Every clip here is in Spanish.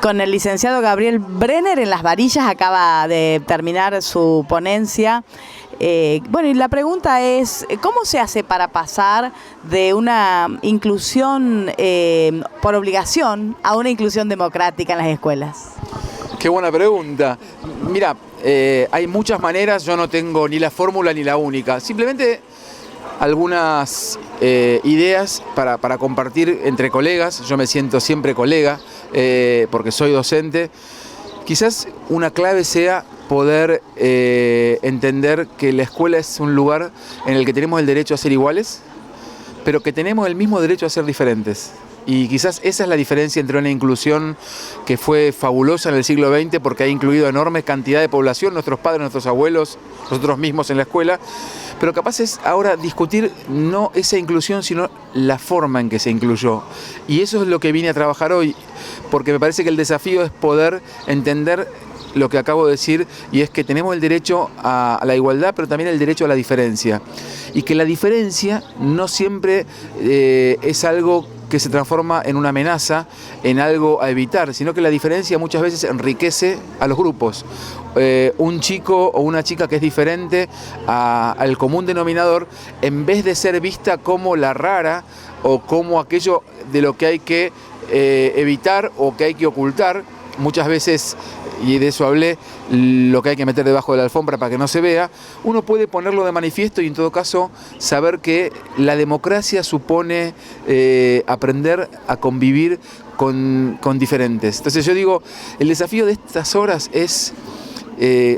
Con el licenciado Gabriel Brenner en Las Varillas, acaba de terminar su ponencia. Bueno, y la pregunta es, ¿cómo se hace para pasar de una inclusión por obligación a una inclusión democrática en las escuelas? Qué buena pregunta. Mira, hay muchas maneras, yo no tengo ni la fórmula ni la única. Simplemente algunas ideas para compartir entre colegas. Yo me siento siempre colega porque soy docente. Quizás una clave sea poder entender que la escuela es un lugar en el que tenemos el derecho a ser iguales, pero que tenemos el mismo derecho a ser diferentes. Y quizás esa es la diferencia entre una inclusión que fue fabulosa en el siglo XX porque ha incluido enorme cantidad de población, nuestros padres, nuestros abuelos, nosotros mismos en la escuela, pero capaz es ahora discutir no esa inclusión, sino la forma en que se incluyó. Y eso es lo que vine a trabajar hoy, porque me parece que el desafío es poder entender lo que acabo de decir, y es que tenemos el derecho a la igualdad, pero también el derecho a la diferencia. Y que la diferencia no siempre es algo que se transforma en una amenaza, en algo a evitar, sino que la diferencia muchas veces enriquece a los grupos. Un chico o una chica que es diferente al común denominador, en vez de ser vista como la rara o como aquello de lo que hay que evitar o que hay que ocultar, muchas veces, y de eso hablé, lo que hay que meter debajo de la alfombra para que no se vea, uno puede ponerlo de manifiesto y en todo caso saber que la democracia supone aprender a convivir con diferentes. Entonces yo digo, el desafío de estas horas es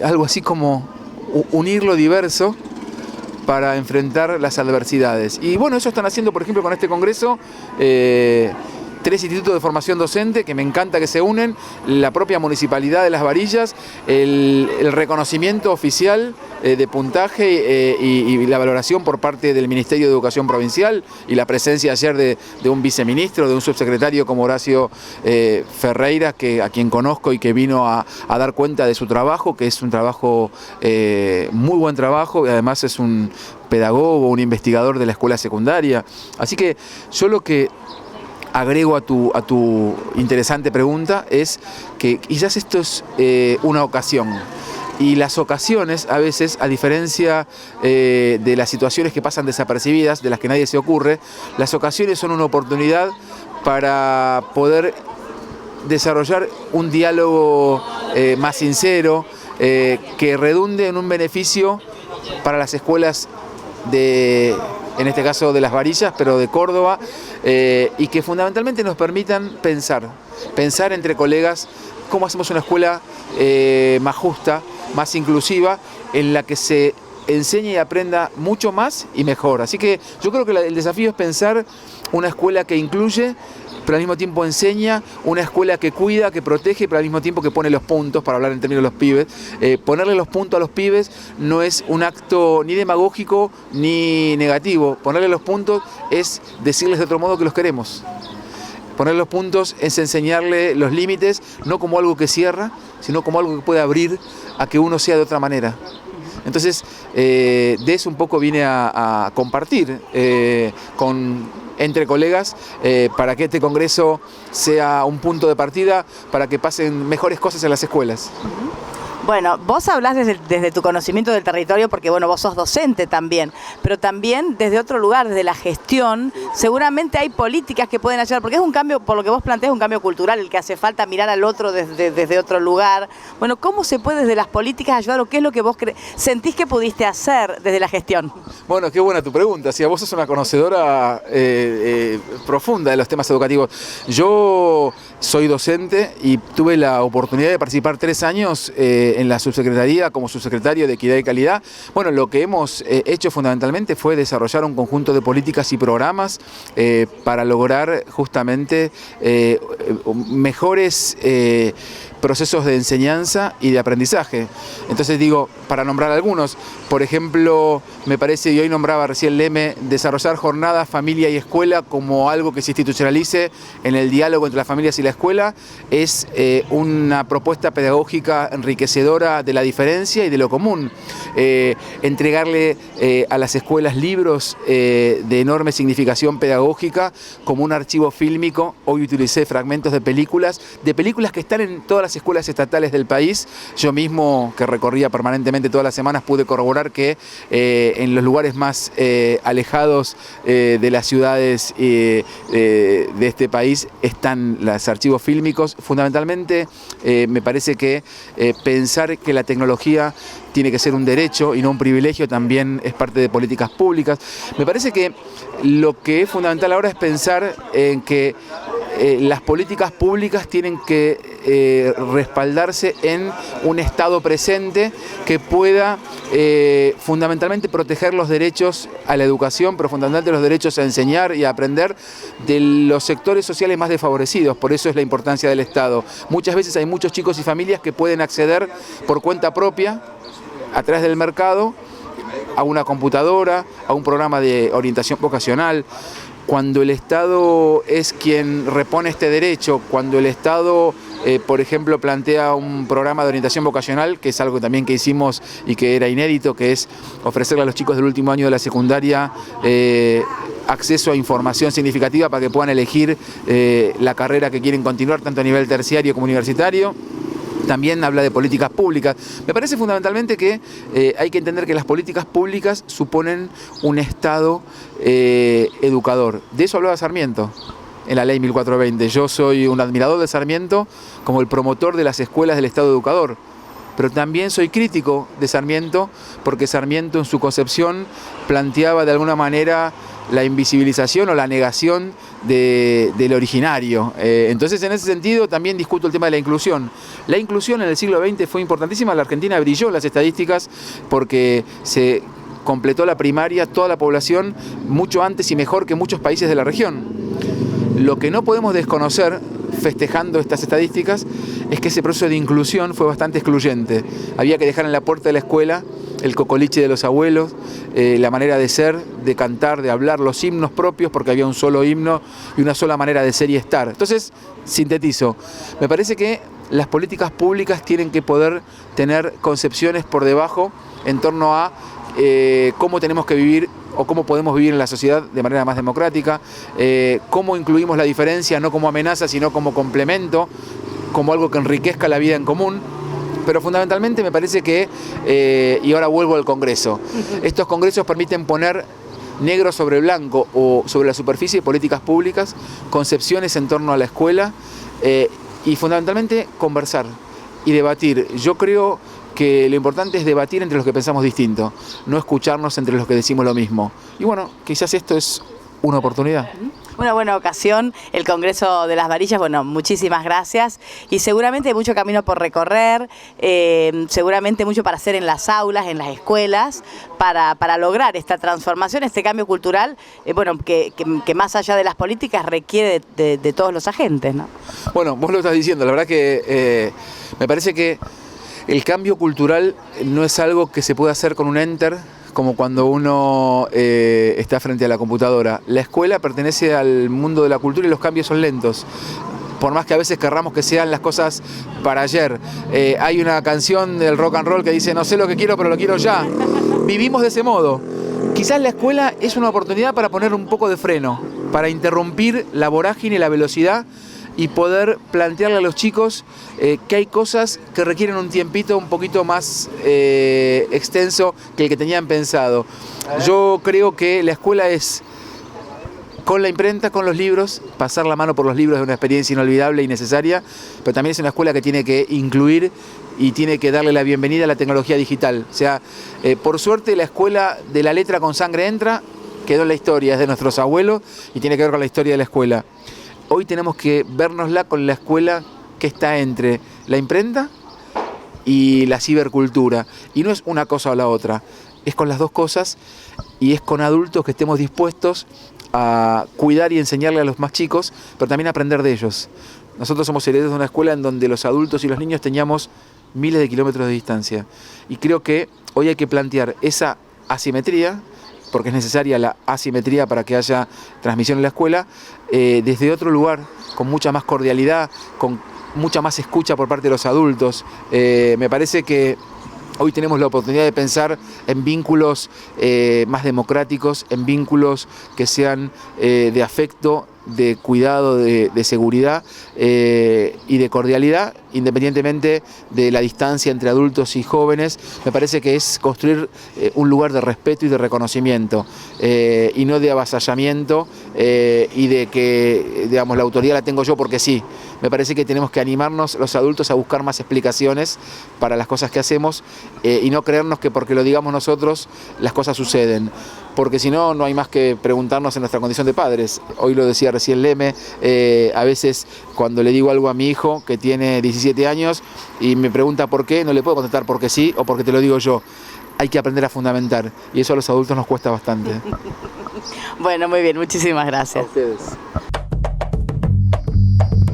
algo así como unir lo diverso para enfrentar las adversidades. Y bueno, eso están haciendo, por ejemplo, con este congreso, 3 institutos de formación docente que me encanta que se unen, la propia municipalidad de Las Varillas, el reconocimiento oficial de puntaje y la valoración por parte del Ministerio de Educación Provincial y la presencia ayer de un viceministro, de un subsecretario como Horacio Ferreira, a quien conozco y que vino a dar cuenta de su trabajo, que es un trabajo, muy buen trabajo, y además es un pedagogo, un investigador de la escuela secundaria. Así que yo lo que agrego a tu interesante pregunta es que quizás esto es una ocasión. Y las ocasiones, a veces, a diferencia de las situaciones que pasan desapercibidas, de las que nadie se ocurre, las ocasiones son una oportunidad para poder desarrollar un diálogo más sincero, que redunde en un beneficio para las escuelas en este caso de Las Varillas, pero de Córdoba, y que fundamentalmente nos permitan pensar entre colegas cómo hacemos una escuela más justa, más inclusiva, en la que se enseñe y aprenda mucho más y mejor. Así que yo creo que el desafío es pensar una escuela que incluye, pero al mismo tiempo enseña, una escuela que cuida, que protege, pero al mismo tiempo que pone los puntos, para hablar en términos de los pibes. Ponerle los puntos a los pibes no es un acto ni demagógico ni negativo. Ponerle los puntos es decirles de otro modo que los queremos. Poner los puntos es enseñarle los límites, no como algo que cierra, sino como algo que puede abrir a que uno sea de otra manera. Entonces, de eso un poco vine a compartir entre colegas, para que este congreso sea un punto de partida para que pasen mejores cosas en las escuelas. Bueno, vos hablás desde tu conocimiento del territorio porque, bueno, vos sos docente también, pero también desde otro lugar, desde la gestión, seguramente hay políticas que pueden ayudar, porque es un cambio, por lo que vos planteás, un cambio cultural, el que hace falta mirar al otro desde otro lugar. Bueno, ¿cómo se puede desde las políticas ayudar o qué es lo que vos sentís que pudiste hacer desde la gestión? Bueno, qué buena tu pregunta. Si vos sos una conocedora profunda de los temas educativos. Yo soy docente y tuve la oportunidad de participar 3 años en la subsecretaría como subsecretario de Equidad y Calidad. Bueno, lo que hemos hecho fundamentalmente fue desarrollar un conjunto de políticas y programas para lograr justamente mejores procesos de enseñanza y de aprendizaje. Entonces digo, para nombrar algunos, por ejemplo, me parece, y hoy nombraba recién Leme, desarrollar jornadas familia y escuela como algo que se institucionalice en el diálogo entre las familias y la escuela, es una propuesta pedagógica enriquecedora hacedora de la diferencia y de lo común. Entregarle a las escuelas libros de enorme significación pedagógica como un archivo fílmico. Hoy utilicé fragmentos de películas que están en todas las escuelas estatales del país. Yo mismo, que recorría permanentemente todas las semanas, pude corroborar que en los lugares más alejados de las ciudades de este país están los archivos fílmicos. Fundamentalmente me parece que pensar que la tecnología tiene que ser un derecho y no un privilegio también es parte de políticas públicas. Me parece que lo que es fundamental ahora es pensar en que las políticas públicas tienen que respaldarse en un Estado presente que pueda fundamentalmente proteger los derechos a la educación, pero fundamentalmente los derechos a enseñar y a aprender de los sectores sociales más desfavorecidos. Por eso es la importancia del Estado. Muchas veces hay muchos chicos y familias que pueden acceder por cuenta propia, a través del mercado, a una computadora, a un programa de orientación vocacional. Cuando el Estado es quien repone este derecho, cuando el Estado, por ejemplo, plantea un programa de orientación vocacional, que es algo también que hicimos y que era inédito, que es ofrecerle a los chicos del último año de la secundaria acceso a información significativa para que puedan elegir la carrera que quieren continuar, tanto a nivel terciario como universitario. También habla de políticas públicas. Me parece fundamentalmente que hay que entender que las políticas públicas suponen un Estado educador. De eso hablaba Sarmiento en la ley 1420. Yo soy un admirador de Sarmiento como el promotor de las escuelas del Estado educador. Pero también soy crítico de Sarmiento porque Sarmiento en su concepción planteaba de alguna manera la invisibilización o la negación del originario. Entonces, en ese sentido, también discuto el tema de la inclusión. La inclusión en el siglo XX fue importantísima. La Argentina brilló en las estadísticas porque se completó la primaria, toda la población, mucho antes y mejor que muchos países de la región. Lo que no podemos desconocer, festejando estas estadísticas, es que ese proceso de inclusión fue bastante excluyente. Había que dejar en la puerta de la escuela el cocoliche de los abuelos, la manera de ser, de cantar, de hablar, los himnos propios, porque había un solo himno y una sola manera de ser y estar. Entonces, sintetizo, me parece que las políticas públicas tienen que poder tener concepciones por debajo en torno a cómo tenemos que vivir o cómo podemos vivir en la sociedad de manera más democrática, cómo incluimos la diferencia no como amenaza, sino como complemento, como algo que enriquezca la vida en común. Pero fundamentalmente me parece que, y ahora vuelvo al Congreso, estos congresos permiten poner negro sobre blanco o sobre la superficie de políticas públicas, concepciones en torno a la escuela y fundamentalmente conversar y debatir. Yo creo que lo importante es debatir entre los que pensamos distinto, no escucharnos entre los que decimos lo mismo. Y bueno, quizás esto es una oportunidad. Una buena ocasión, el Congreso de las Varillas. Bueno, muchísimas gracias y seguramente hay mucho camino por recorrer, seguramente mucho para hacer en las aulas, en las escuelas, para lograr esta transformación, este cambio cultural, bueno, que más allá de las políticas requiere de todos los agentes, ¿no? Bueno, vos lo estás diciendo, la verdad que me parece que el cambio cultural no es algo que se puede hacer con un enter, como cuando uno está frente a la computadora. La escuela pertenece al mundo de la cultura y los cambios son lentos. Por más que a veces querramos que sean las cosas para ayer. Hay una canción del rock and roll que dice, no sé lo que quiero, pero lo quiero ya. Vivimos de ese modo. Quizás la escuela es una oportunidad para poner un poco de freno, para interrumpir la vorágine y la velocidad y poder plantearle a los chicos que hay cosas que requieren un tiempito un poquito más extenso que el que tenían pensado. Yo creo que la escuela es, con la imprenta, con los libros, pasar la mano por los libros es una experiencia inolvidable y necesaria, pero también es una escuela que tiene que incluir y tiene que darle la bienvenida a la tecnología digital. O sea, por suerte la escuela de la letra con sangre entra, quedó en la historia, es de nuestros abuelos y tiene que ver con la historia de la escuela. Hoy tenemos que vernosla con la escuela que está entre la imprenta y la cibercultura. Y no es una cosa o la otra, es con las dos cosas y es con adultos que estemos dispuestos a cuidar y enseñarle a los más chicos, pero también aprender de ellos. Nosotros somos herederos de una escuela en donde los adultos y los niños teníamos miles de kilómetros de distancia. Y creo que hoy hay que plantear esa asimetría, porque es necesaria la asimetría para que haya transmisión en la escuela, desde otro lugar, con mucha más cordialidad, con mucha más escucha por parte de los adultos. Me parece que hoy tenemos la oportunidad de pensar en vínculos más democráticos, en vínculos que sean de afecto, de cuidado, de seguridad y de cordialidad, independientemente de la distancia entre adultos y jóvenes. Me parece que es construir un lugar de respeto y de reconocimiento, y no de avasallamiento y de que, digamos, la autoridad la tengo yo porque sí. Me parece que tenemos que animarnos los adultos a buscar más explicaciones para las cosas que hacemos y no creernos que porque lo digamos nosotros las cosas suceden. Porque si no, no hay más que preguntarnos en nuestra condición de padres. Hoy lo decía recién Leme, a veces cuando le digo algo a mi hijo que tiene 17 años y me pregunta por qué, no le puedo contestar porque sí o porque te lo digo yo. Hay que aprender a fundamentar y eso a los adultos nos cuesta bastante. Bueno, muy bien, muchísimas gracias. A ustedes.